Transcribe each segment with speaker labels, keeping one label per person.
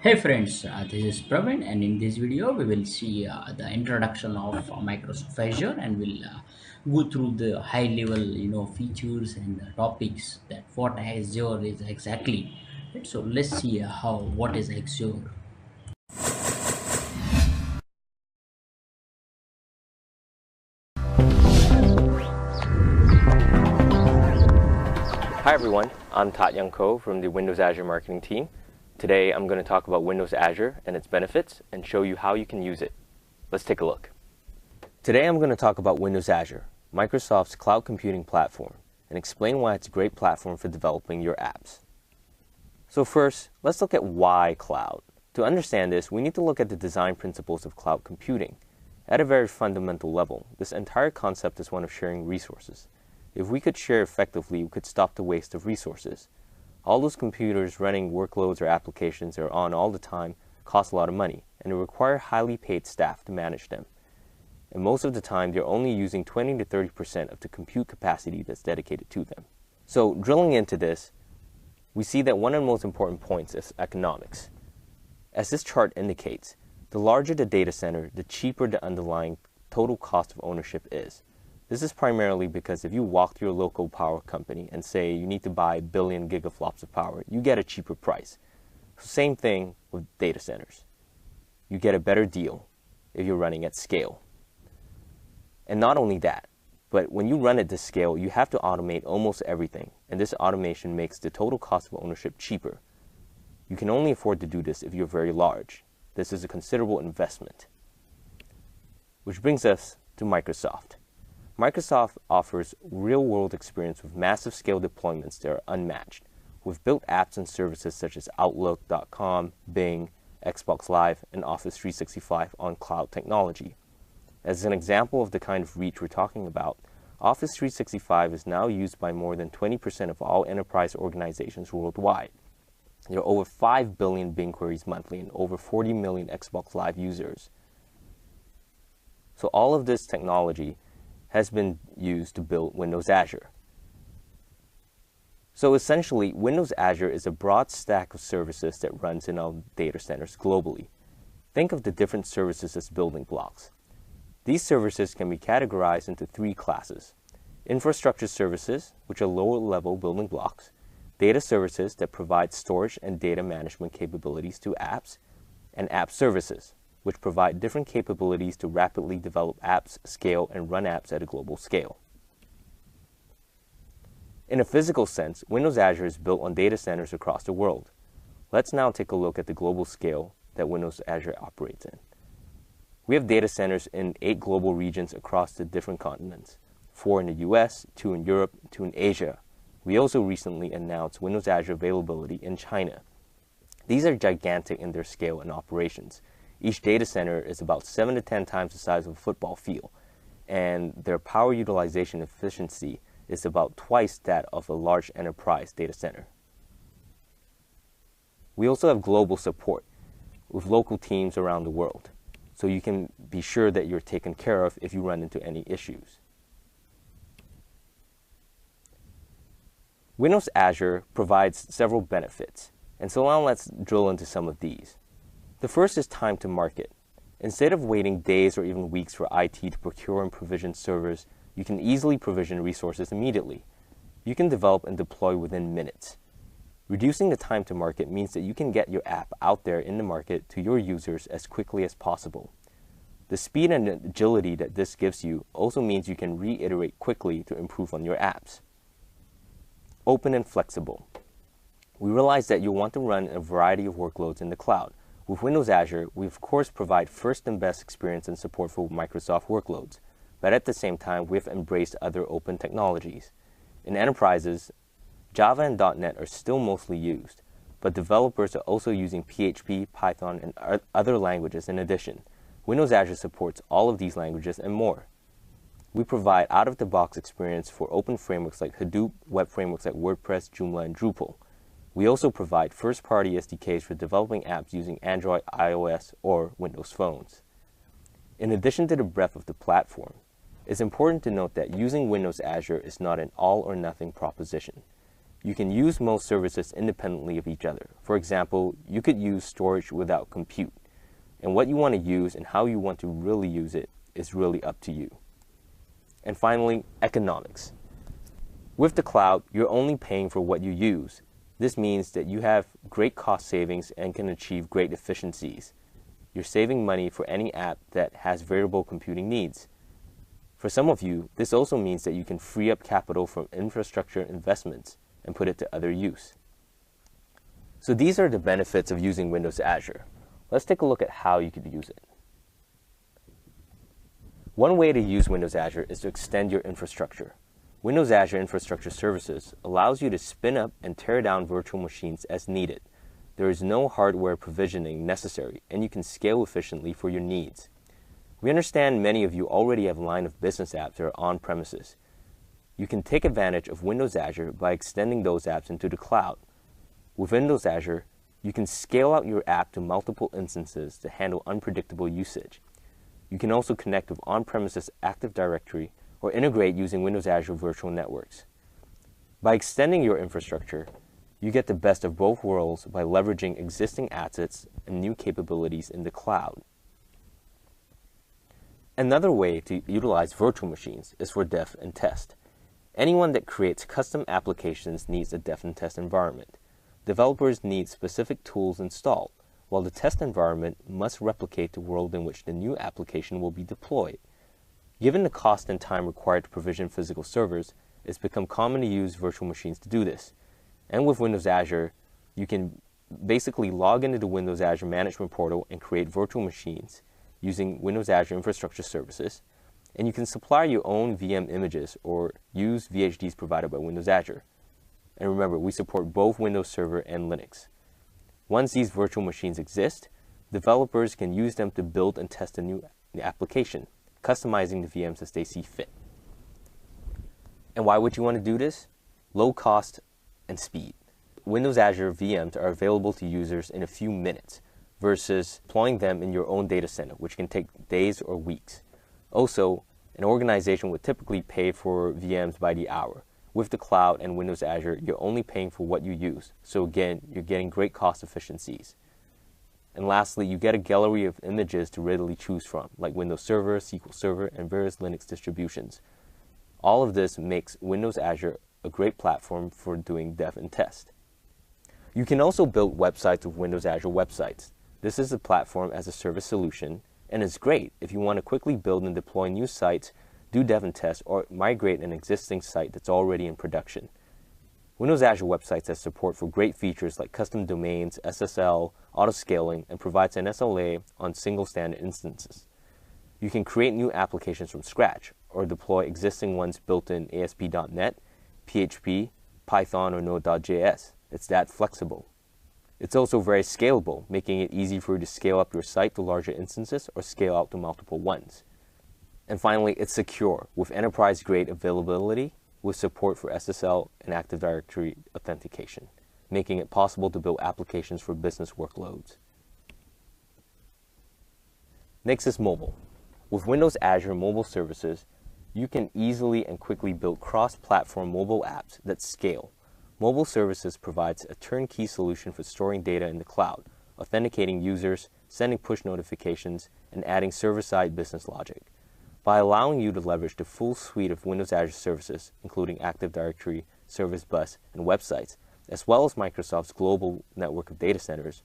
Speaker 1: Hey friends, this is Praveen, and in this video we will see the introduction of Microsoft Azure, and we'll go through the high level features and topics that what Azure is exactly. Right? So let's see how what is Azure.
Speaker 2: Hi everyone, I'm Tat Young Ko from the Windows Azure marketing team. Today I'm going to talk about Windows Azure and its benefits and show you how you can use it. Let's take a look. Today I'm going to talk about Windows Azure, Microsoft's cloud computing platform, and explain why it's a great platform for developing your apps. So first, let's look at why cloud. To understand this, we need to look at the design principles of cloud computing. At a very fundamental level, this entire concept is one of sharing resources. If we could share effectively, we could stop the waste of resources. All those computers running workloads or applications that are on all the time cost a lot of money, and they require highly paid staff to manage them. And most of the time, they're only using 20 to 30% of the compute capacity that's dedicated to them. So drilling into this, we see that one of the most important points is economics. As this chart indicates, the larger the data center, the cheaper the underlying total cost of ownership is. This is primarily because if you walk to your local power company and say you need to buy a billion gigaflops of power, you get a cheaper price. Same thing with data centers. You get a better deal if you're running at scale. And not only that, but when you run at this scale, you have to automate almost everything, and this automation makes the total cost of ownership cheaper. You can only afford to do this if you're very large. This is a considerable investment. Which brings us to Microsoft. Microsoft offers real-world experience with massive scale deployments that are unmatched. We've built apps and services such as Outlook.com, Bing, Xbox Live, and Office 365 on cloud technology. As an example of the kind of reach we're talking about, Office 365 is now used by more than 20% of all enterprise organizations worldwide. There are over 5 billion Bing queries monthly and over 40 million Xbox Live users. So all of this technology has been used to build Windows Azure. So essentially, Windows Azure is a broad stack of services that runs in our data centers globally. Think of the different services as building blocks. These services can be categorized into three classes: infrastructure services, which are lower-level building blocks; data services that provide storage and data management capabilities to apps; and app services, which provide different capabilities to rapidly develop apps, scale, and run apps at a global scale. In a physical sense, Windows Azure is built on data centers across the world. Let's now take a look at the global scale that Windows Azure operates in. We have data centers in 8 global regions across the different continents: 4 in the US, 2 in Europe, 2 in Asia. We also recently announced Windows Azure availability in China. These are gigantic in their scale and operations. Each data center is about 7 to 10 times the size of a football field, and their power utilization efficiency is about twice that of a large enterprise data center. We also have global support with local teams around the world, so you can be sure that you're taken care of if you run into any issues. Windows Azure provides several benefits, and so now let's drill into some of these. The first is time to market. Instead of waiting days or even weeks for IT to procure and provision servers, you can easily provision resources immediately. You can develop and deploy within minutes. Reducing the time to market means that you can get your app out there in the market to your users as quickly as possible. The speed and agility that this gives you also means you can reiterate quickly to improve on your apps. Open and flexible. We realize that you want to run a variety of workloads in the cloud. With Windows Azure, we of course provide first and best experience and support for Microsoft workloads, but at the same time, we've embraced other open technologies. In enterprises, Java and .NET are still mostly used, but developers are also using PHP, Python, and other languages in addition. Windows Azure supports all of these languages and more. We provide out-of-the-box experience for open frameworks like Hadoop, web frameworks like WordPress, Joomla, and Drupal. We also provide first-party SDKs for developing apps using Android, iOS, or Windows phones. In addition to the breadth of the platform, it's important to note that using Windows Azure is not an all-or-nothing proposition. you can use most services independently of each other. For example, you could use storage without compute. And what you want to use and how you want to really use it is really up to you. And finally, economics. With the cloud, you're only paying for what you use. This means that you have great cost savings and can achieve great efficiencies. You're saving money for any app that has variable computing needs. For some of you, this also means that you can free up capital from infrastructure investments and put it to other use. So these are the benefits of using Windows Azure. Let's take a look at how you could use it. One way to use Windows Azure is to extend your infrastructure. Windows Azure Infrastructure Services allows you to spin up and tear down virtual machines as needed. There is no hardware provisioning necessary, and you can scale efficiently for your needs. We understand many of you already have line of business apps that are on premises. You can take advantage of Windows Azure by extending those apps into the cloud. With Windows Azure, you can scale out your app to multiple instances to handle unpredictable usage. You can also connect with on-premises Active Directory or integrate using Windows Azure Virtual Networks. By extending your infrastructure, you get the best of both worlds by leveraging existing assets and new capabilities in the cloud. Another way to utilize virtual machines is for dev and test. Anyone that creates custom applications needs a dev and test environment. Developers need specific tools installed, while the test environment must replicate the world in which the new application will be deployed. Given the cost and time required to provision physical servers, it's become common to use virtual machines to do this. And with Windows Azure, you can basically log into the Windows Azure Management Portal and create virtual machines using Windows Azure Infrastructure Services, and you can supply your own VM images or use VHDs provided by Windows Azure. And remember, we support both Windows Server and Linux. Once these virtual machines exist, developers can use them to build and test a new application, customizing the VMs as they see fit. And why would you want to do this? Low cost and speed. Windows Azure VMs are available to users in a few minutes versus deploying them in your own data center, which can take days or weeks. Also, an organization would typically pay for VMs by the hour. With the cloud and Windows Azure, you're only paying for what you use. So again, you're getting great cost efficiencies. And lastly, you get a gallery of images to readily choose from, like Windows Server, SQL Server, and various Linux distributions. All of this makes Windows Azure a great platform for doing dev and test. You can also build websites with Windows Azure Websites. This is a platform as a service solution, and it's great if you want to quickly build and deploy new sites, do dev and test, or migrate an existing site that's already in production. Windows Azure Websites has support for great features like custom domains, SSL, auto-scaling, and provides an SLA on single standard instances. You can create new applications from scratch or deploy existing ones built in ASP.NET, PHP, Python, or Node.js. It's that flexible. It's also very scalable, making it easy for you to scale up your site to larger instances or scale out to multiple ones. And finally, it's secure with enterprise-grade availability with support for SSL and Active Directory authentication, making it possible to build applications for business workloads. Next is mobile. With Windows Azure Mobile Services, you can easily and quickly build cross-platform mobile apps that scale. Mobile Services provides a turnkey solution for storing data in the cloud, authenticating users, sending push notifications, and adding server-side business logic. By allowing you to leverage the full suite of Windows Azure services, including Active Directory, Service Bus, and websites, as well as Microsoft's global network of data centers,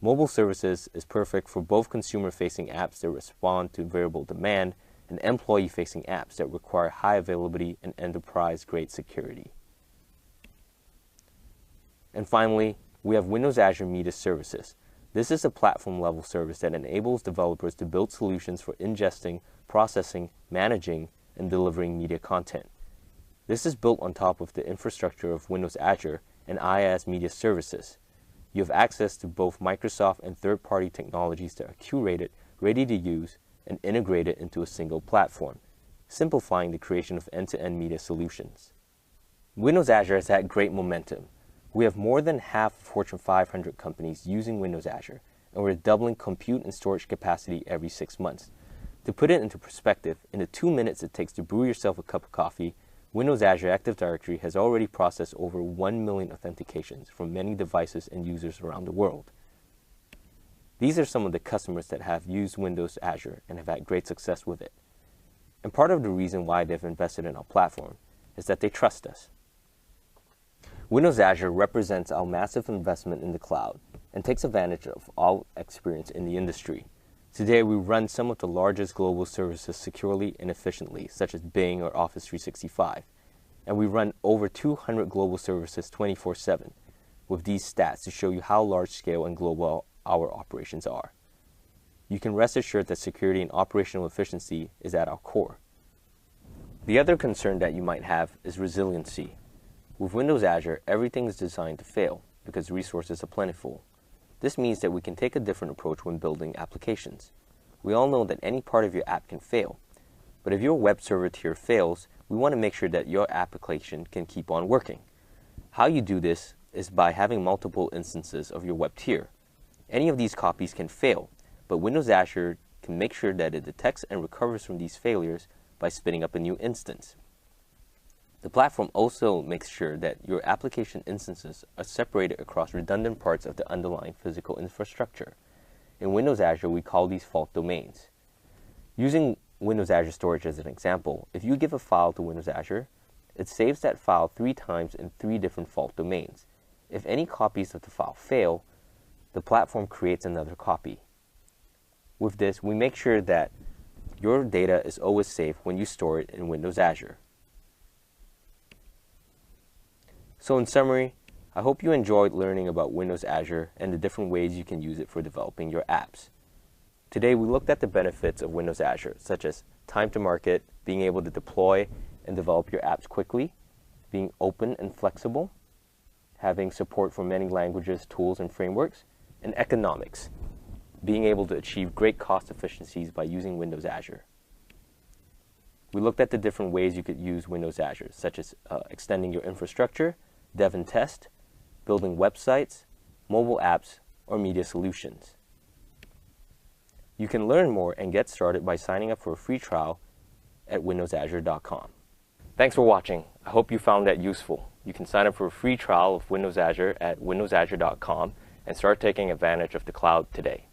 Speaker 2: Mobile Services is perfect for both consumer-facing apps that respond to variable demand and employee-facing apps that require high availability and enterprise-grade security. And finally, we have Windows Azure Media Services. This is a platform-level service that enables developers to build solutions for ingesting, processing, managing, and delivering media content. This is built on top of the infrastructure of Windows Azure and IaaS Media Services. You have access to both Microsoft and third-party technologies that are curated, ready to use, and integrated into a single platform, simplifying the creation of end-to-end media solutions. Windows Azure has had great momentum. We have more than half of Fortune 500 companies using Windows Azure, and we're doubling compute and storage capacity every 6 months. To put it into perspective, in the 2 minutes it takes to brew yourself a cup of coffee, Windows Azure Active Directory has already processed over 1 million authentications from many devices and users around the world. These are some of the customers that have used Windows Azure and have had great success with it. And part of the reason why they've invested in our platform is that they trust us. Windows Azure represents our massive investment in the cloud and takes advantage of our experience in the industry. Today, we run some of the largest global services securely and efficiently, such as Bing or Office 365. And we run over 200 global services 24/7 with these stats to show you how large scale and global our operations are. You can rest assured that security and operational efficiency is at our core. The other concern that you might have is resiliency. With Windows Azure, everything is designed to fail because resources are plentiful. This means that we can take a different approach when building applications. We all know that any part of your app can fail, but if your web server tier fails, we want to make sure that your application can keep on working. How you do this is by having multiple instances of your web tier. Any of these copies can fail, but Windows Azure can make sure that it detects and recovers from these failures by spinning up a new instance. The platform also makes sure that your application instances are separated across redundant parts of the underlying physical infrastructure. In Windows Azure, we call these fault domains. Using Windows Azure Storage as an example, if you give a file to Windows Azure, it saves that file 3 times in 3 different fault domains. If any copies of the file fail, the platform creates another copy. With this, we make sure that your data is always safe when you store it in Windows Azure. So in summary, I hope you enjoyed learning about Windows Azure and the different ways you can use it for developing your apps. Today we looked at the benefits of Windows Azure, such as time to market, being able to deploy and develop your apps quickly, being open and flexible, having support for many languages, tools, and frameworks, and economics, being able to achieve great cost efficiencies by using Windows Azure. We looked at the different ways you could use Windows Azure, such as extending your infrastructure, dev and test, building websites, mobile apps, or media solutions. You can learn more and get started by signing up for a free trial at windowsazure.com. Thanks for watching. I hope you found that useful. You can sign up for a free trial of Windows Azure at windowsazure.com and start taking advantage of the cloud today.